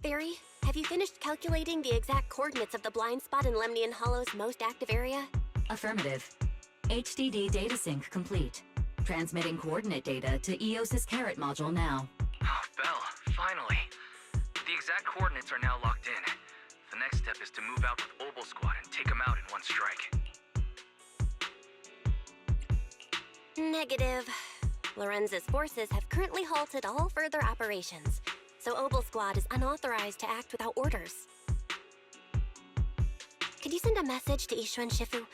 Fairy, have you finished calculating the exact coordinates of the blind spot in Lemnian Hollow's most active area? Affirmative. HDD data sync complete. Transmitting coordinate data to EOS's Carrot module now. Oh, Belle, finally. The exact coordinates are now locked in. The next step is to move out with Obel Squad and take them out in one strike. Negative. Lorenz's forces have currently halted all further operations, so Obel Squad is unauthorized to act without orders. Could you send a message to Ishu and Shifu?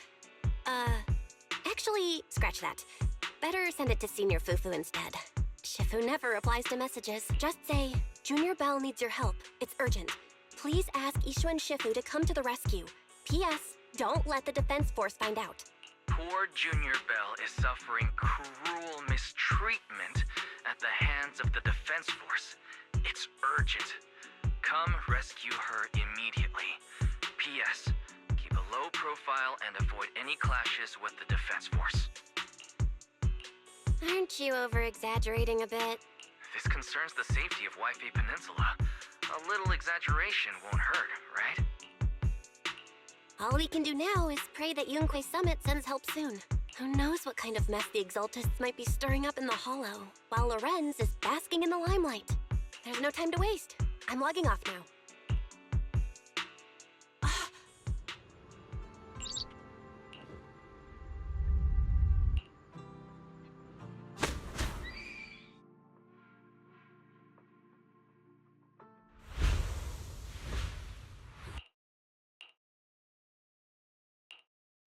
Actually, scratch that. Better send it to Senior Fufu instead. Shifu never replies to messages. Just say, Junior Belle needs your help. It's urgent. Please ask Ishu and Shifu to come to the rescue. P.S. Don't let the defense force find out. Poor Junior Belle is suffering cruel mistreatment at the hands of the defense force. It's urgent. Come rescue her immediately. P.S. Keep a low profile and avoid any clashes with the defense force. Aren't you over-exaggerating a bit? This concerns the safety of Wi-Fi Peninsula. A little exaggeration won't hurt, right? All we can do now is pray that Yunque Summit sends help soon. Who knows what kind of mess the Exaltists might be stirring up in the Hollow, while Lorenz is basking in the limelight. There's no time to waste. I'm logging off now.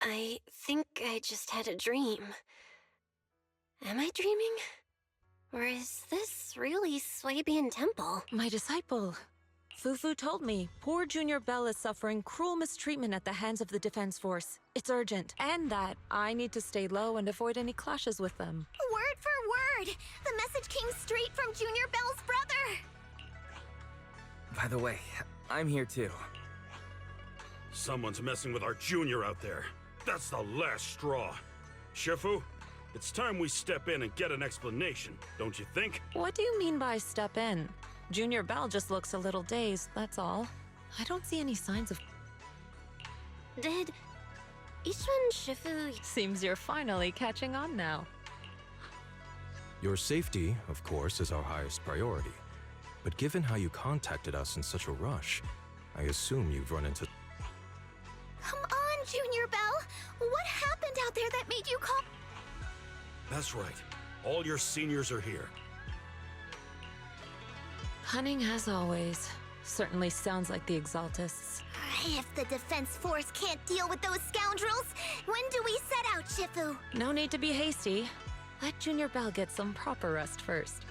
I think I just had a dream. Am I dreaming? Or is this really Swabian Temple? My disciple. Fufu told me poor Junior Belle is suffering cruel mistreatment at the hands of the defense force. It's urgent, and that I need to stay low and avoid any clashes with them. Word for word! The message came straight from Junior Belle's brother! By the way, I'm here too. Someone's messing with our junior out there. That's the last straw. Shifu, it's time we step in and get an explanation, don't you think? What do you mean by step in? Junior Belle just looks a little dazed, that's all. I don't see any signs of... Did Ishu and Shifu... Seems you're finally catching on now. Your safety, of course, is our highest priority. But given how you contacted us in such a rush, I assume you've run into... Come on, Junior Belle! What happened out there that made you call? That's right. All your seniors are here. Cunning as always. Certainly sounds like the Exaltists. If the defense force can't deal with those scoundrels, when do we set out, Shifu? No need to be hasty. Let Junior Belle get some proper rest first.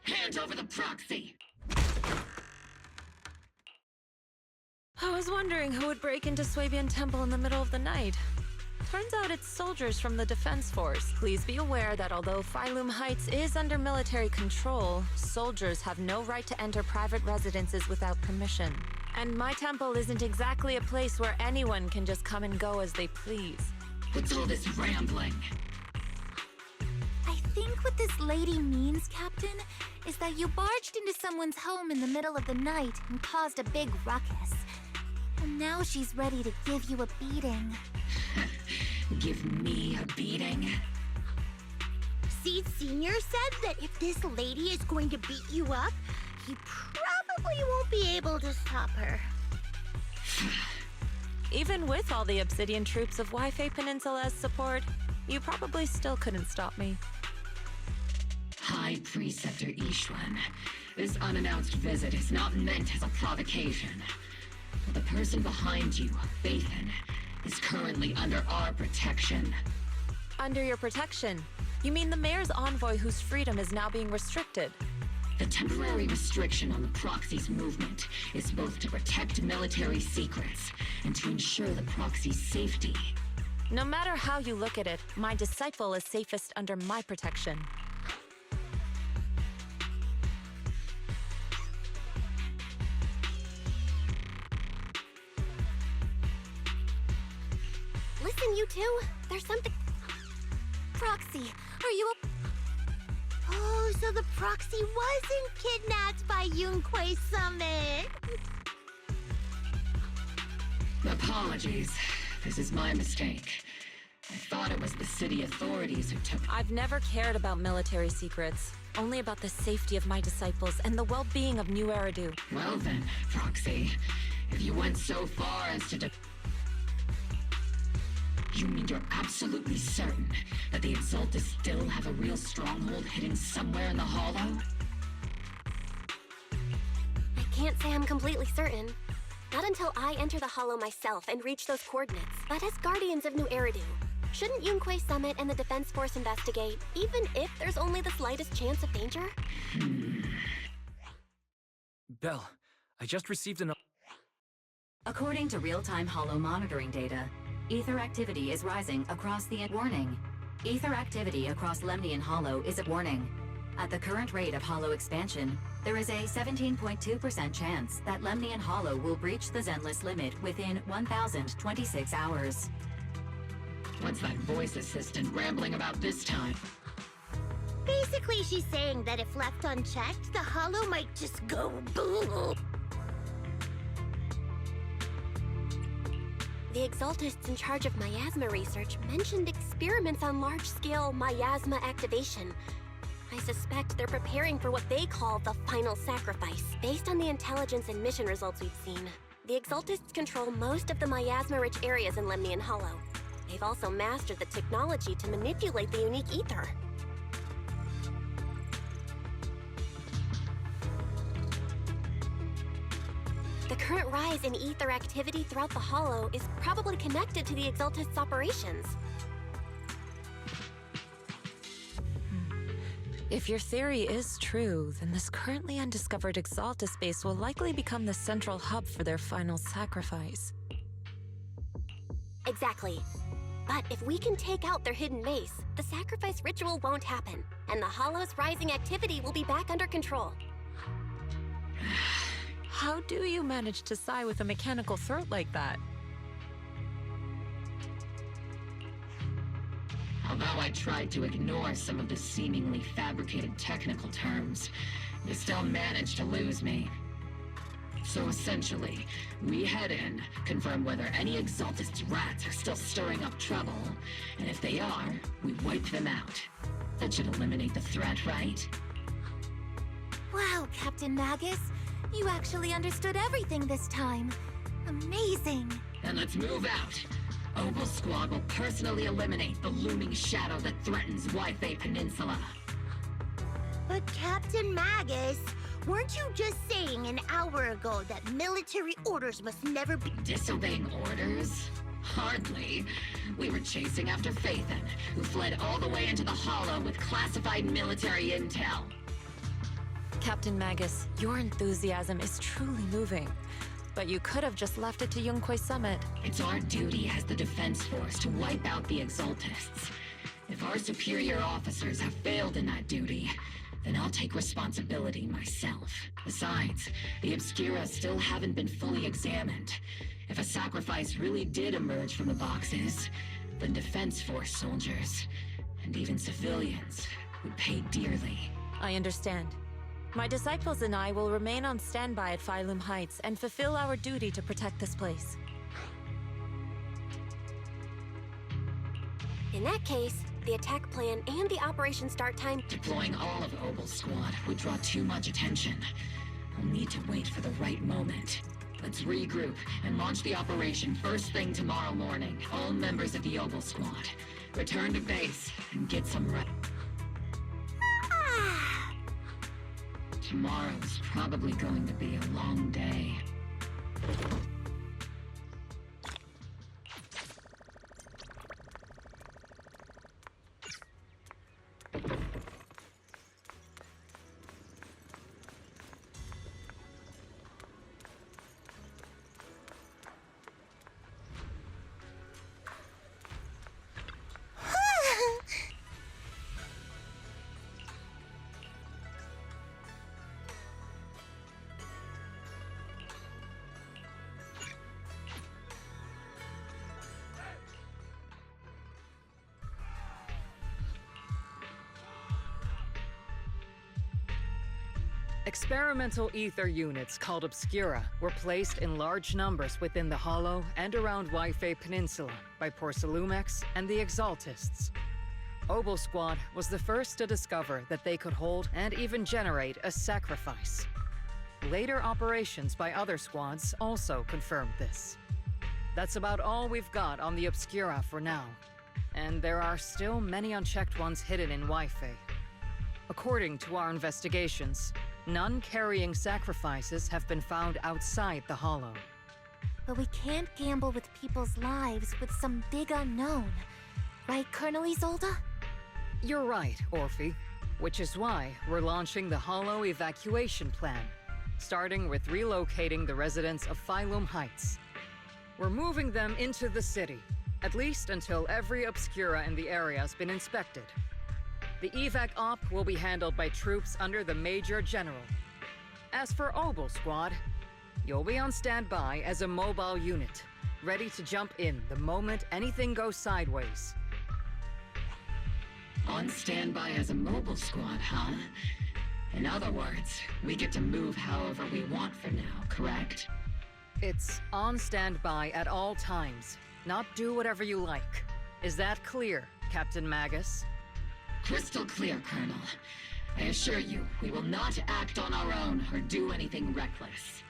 Hand over the proxy! I was wondering who would break into Swabian Temple in the middle of the night. Turns out it's soldiers from the defense force. Please be aware that although Phylum Heights is under military control, soldiers have no right to enter private residences without permission. And my temple isn't exactly a place where anyone can just come and go as they please. What's all this rambling? I think what this lady means, Captain, is that you barged into someone's home in the middle of the night and caused a big ruckus. And now she's ready to give you a beating. Give me a beating? Seed Senior said that if this lady is going to beat you up, he probably won't be able to stop her. Even with all the Obsidian troops of Wi-Fi Peninsula's support, you probably still couldn't stop me. High Preceptor Ishwan, this unannounced visit is not meant as a provocation. The person behind you, Bathan, is currently under our protection. Under your protection? You mean the mayor's envoy whose freedom is now being restricted? The temporary restriction on the proxy's movement is both to protect military secrets and to ensure the proxy's safety. No matter how you look at it, my disciple is safest under my protection. Listen, you two. There's something. Proxy, are you a... Oh, so the proxy wasn't kidnapped by Yunquei Summit. Apologies. This is my mistake. I thought it was the city authorities who took... I've never cared about military secrets, only about the safety of my disciples and the well-being of New Eridu. Well then, Proxy, if you went so far as to... You mean you're absolutely certain that the Exaltus still have a real stronghold hidden somewhere in the Hollow? I can't say I'm completely certain. Not until I enter the Hollow myself and reach those coordinates. But as guardians of New Eridu, shouldn't Yunquei Summit and the Defense Force investigate, even if there's only the slightest chance of danger? Belle, I just received an... According to real-time Hollow monitoring data, ether activity is rising across the... Warning. Ether activity across Lemnian Hollow is a warning. At the current rate of Hollow expansion, there is a 17.2% chance that Lemnian Hollow will breach the Zenless limit within 1,026 hours. What's that voice assistant rambling about this time? Basically, she's saying that if left unchecked, the Hollow might just go boom. The Exaltists in charge of miasma research mentioned experiments on large-scale miasma activation. I suspect they're preparing for what they call the final sacrifice. Based on the intelligence and mission results we've seen, the Exaltists control most of the miasma-rich areas in Lemnian Hollow. They've also mastered the technology to manipulate the unique ether. The current rise in ether activity throughout the Hollow is probably connected to the Exaltists' operations. If your theory is true, then this currently undiscovered Exaltus base will likely become the central hub for their final sacrifice. Exactly. But if we can take out their hidden base, the sacrifice ritual won't happen, and the Hollow's rising activity will be back under control. How do you manage to sigh with a mechanical throat like that? Although I tried to ignore some of the seemingly fabricated technical terms, you still managed to lose me. So essentially, we head in, confirm whether any Exaltist rats are still stirring up trouble, and if they are, we wipe them out. That should eliminate the threat, right? Wow, Captain Magus. You actually understood everything this time. Amazing. Then let's move out. Opal Squad will personally eliminate the looming shadow that threatens Wi-Fi Peninsula. But Captain Magus, weren't you just saying an hour ago that military orders must never be... Disobeying orders? Hardly. We were chasing after Phaethon, who fled all the way into the Hollow with classified military intel. Captain Magus, your enthusiasm is truly moving. But you could have just left it to Yunquei Summit. It's our duty as the Defense Force to wipe out the Exaltists. If our superior officers have failed in that duty, then I'll take responsibility myself. Besides, the Obscura still haven't been fully examined. If a sacrifice really did emerge from the boxes, then Defense Force soldiers, and even civilians, would pay dearly. I understand. My disciples and I will remain on standby at Phylum Heights and fulfill our duty to protect this place. In that case, the attack plan and the operation start time... Deploying all of Opal Squad would draw too much attention. We'll need to wait for the right moment. Let's regroup and launch the operation first thing tomorrow morning. All members of the Opal Squad, return to base and get some rest. Tomorrow's probably going to be a long day. Experimental ether units called Obscura were placed in large numbers within the Hollow and around Waifei Peninsula by Porcelumex and the Exaltists. Obel Squad was the first to discover that they could hold and even generate a sacrifice. Later operations by other squads also confirmed this. That's about all we've got on the Obscura for now, and there are still many unchecked ones hidden in Waifei. According to our investigations, none carrying sacrifices have been found outside the Hollow. But we can't gamble with people's lives with some big unknown. Right, Colonel Isolde? You're right, Orphe. Which is why we're launching the Hollow evacuation plan, starting with relocating the residents of Phylum Heights. We're moving them into the city, at least until every Obscura in the area has been inspected. The evac op will be handled by troops under the Major General. As for Obel Squad, you'll be on standby as a mobile unit, ready to jump in the moment anything goes sideways. On standby as a mobile squad, huh? In other words, we get to move however we want for now, correct? It's on standby at all times, not do whatever you like. Is that clear, Captain Magus? Crystal clear, Colonel. I assure you, we will not act on our own or do anything reckless.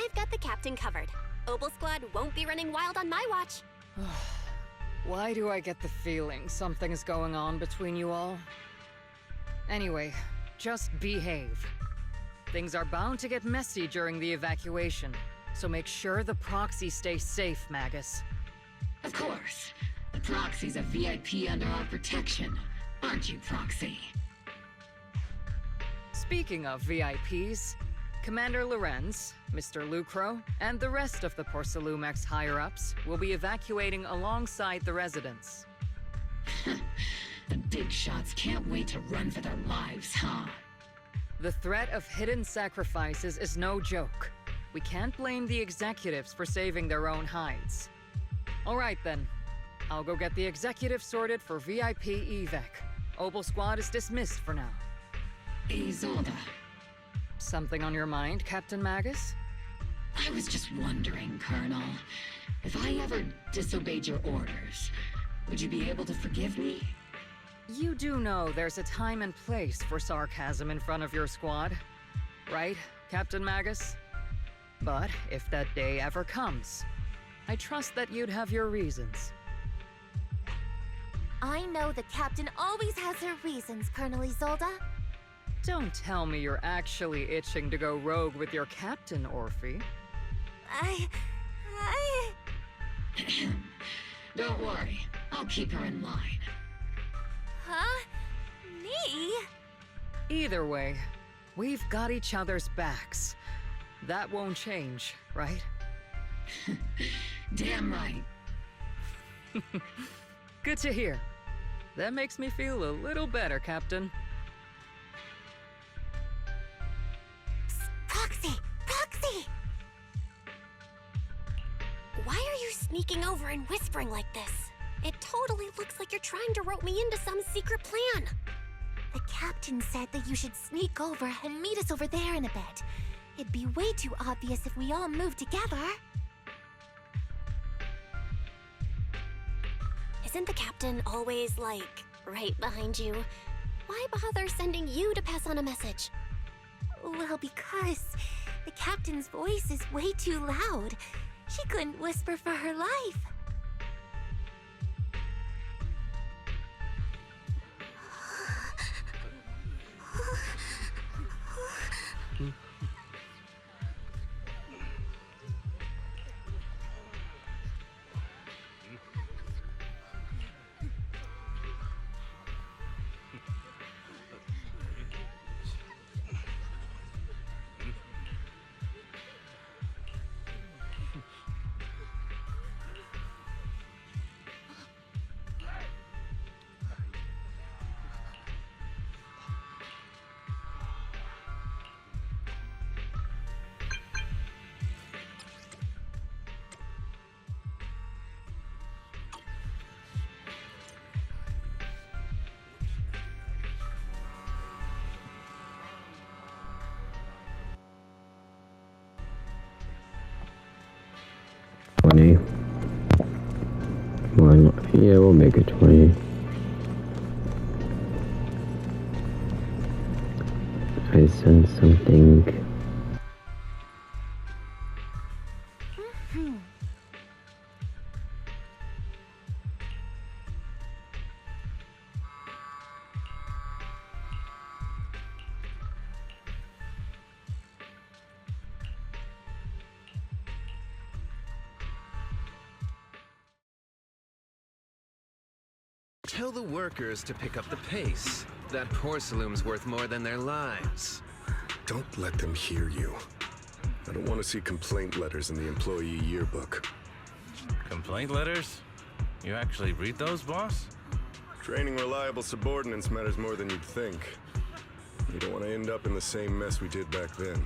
I've got the captain covered. Obel Squad won't be running wild on my watch. Why do I get the feeling something's going on between you all? Anyway, just behave. Things are bound to get messy during the evacuation, so make sure the proxy stays safe, Magus. Of course. The Proxy's a VIP under our protection, aren't you, Proxy? Speaking of VIPs, Commander Lorenz, Mr. Lucro, and the rest of the Porcelumex higher-ups will be evacuating alongside the residents. The big shots can't wait to run for their lives, huh? The threat of hidden sacrifices is no joke. We can't blame the executives for saving their own hides. All right then. I'll go get the executive sorted for VIP evac. Obel Squad is dismissed for now. Isolde, Something on your mind, Captain Magus? I was just wondering, Colonel, if I ever disobeyed your orders, would you be able to forgive me? You do know there's a time and place for sarcasm in front of your squad, right, Captain Magus? But if that day ever comes, I trust that you'd have your reasons. I know the captain always has her reasons, Colonel Isolde. Don't tell me you're actually itching to go rogue with your captain, Orphe. I... Don't worry, I'll keep her in line. Huh? Me? Either way, we've got each other's backs. That won't change, right? Damn right. Good to hear. That makes me feel a little better, Captain. Proxy! Proxy! Why are you sneaking over and whispering like this? It totally looks like you're trying to rope me into some secret plan. The captain said that you should sneak over and meet us over there in a bit. It'd be way too obvious if we all moved together. Isn't the captain always, like, right behind you? Why bother sending you to pass on a message? Well, because the captain's voice is way too loud. She couldn't whisper for her life. Why not? Yeah, we'll make it 20. I sense something. Tell the workers to pick up the pace. That porcelain's worth more than their lives. Don't let them hear you. I don't want to see complaint letters in the employee yearbook. Complaint letters? You actually read those, boss? Training reliable subordinates matters more than you'd think. You don't want to end up in the same mess we did back then.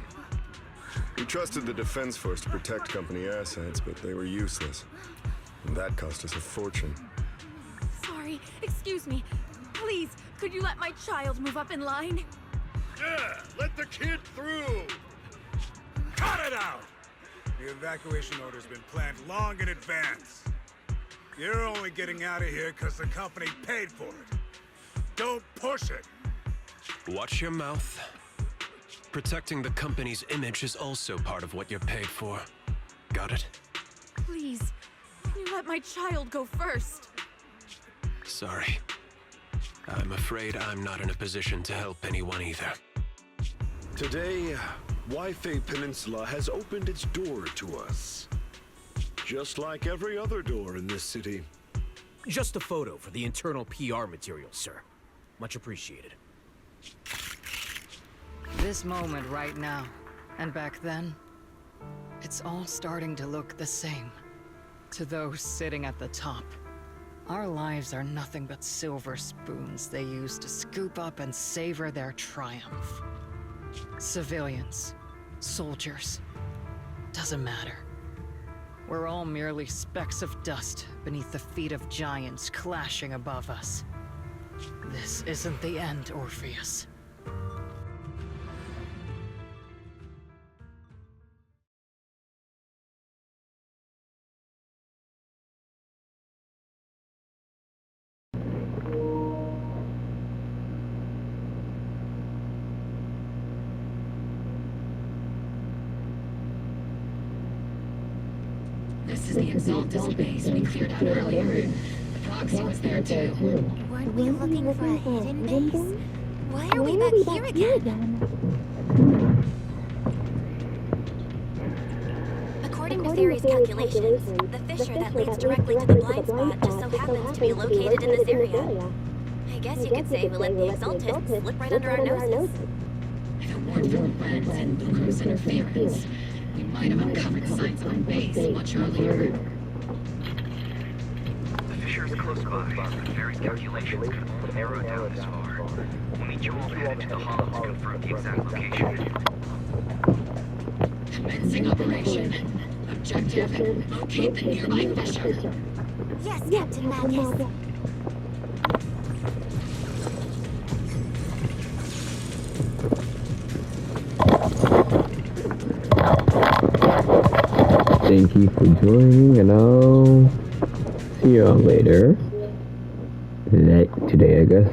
We trusted the Defense Force to protect company assets, but they were useless. And that cost us a fortune. Sorry, excuse me. Please, could you let my child move up in line? Yeah, let the kid through! Cut it out! The evacuation order's been planned long in advance. You're only getting out of here because the company paid for it. Don't push it! Watch your mouth. Protecting the company's image is also part of what you're paid for. Got it? Please, can you let my child go first? Sorry. I'm afraid I'm not in a position to help anyone either. Today, Wi-Fi Peninsula has opened its door to us. Just like every other door in this city. Just a photo for the internal PR material, sir. Much appreciated. This moment right now, and back then, it's all starting to look the same. To those sitting at the top. Our lives are nothing but silver spoons they use to scoop up and savor their triumph. Civilians, soldiers, doesn't matter. We're all merely specks of dust beneath the feet of giants clashing above us. This isn't the end, Orpheus. This is the Exaltus base we cleared out earlier. The Proxy was there too. Weren't we looking for a hidden base? Why are we back here again? According to Fairy's calculations, the fissure that leads directly to the blind spot just so happens to be located in this area. I guess you could say we let the Exaltists slip right under our noses. If it weren't for Reds and Lucro's interference, We might have uncovered signs on base much earlier. The fissure is close by, but Ferry's calculations could only narrow down this far. We'll need you all to head into the hollow to confirm the exact location. Commencing operation. Objective, locate the nearby fissure. Yes, Captain Magnus. Thank you for joining, and I'll see you all later. Today, I guess.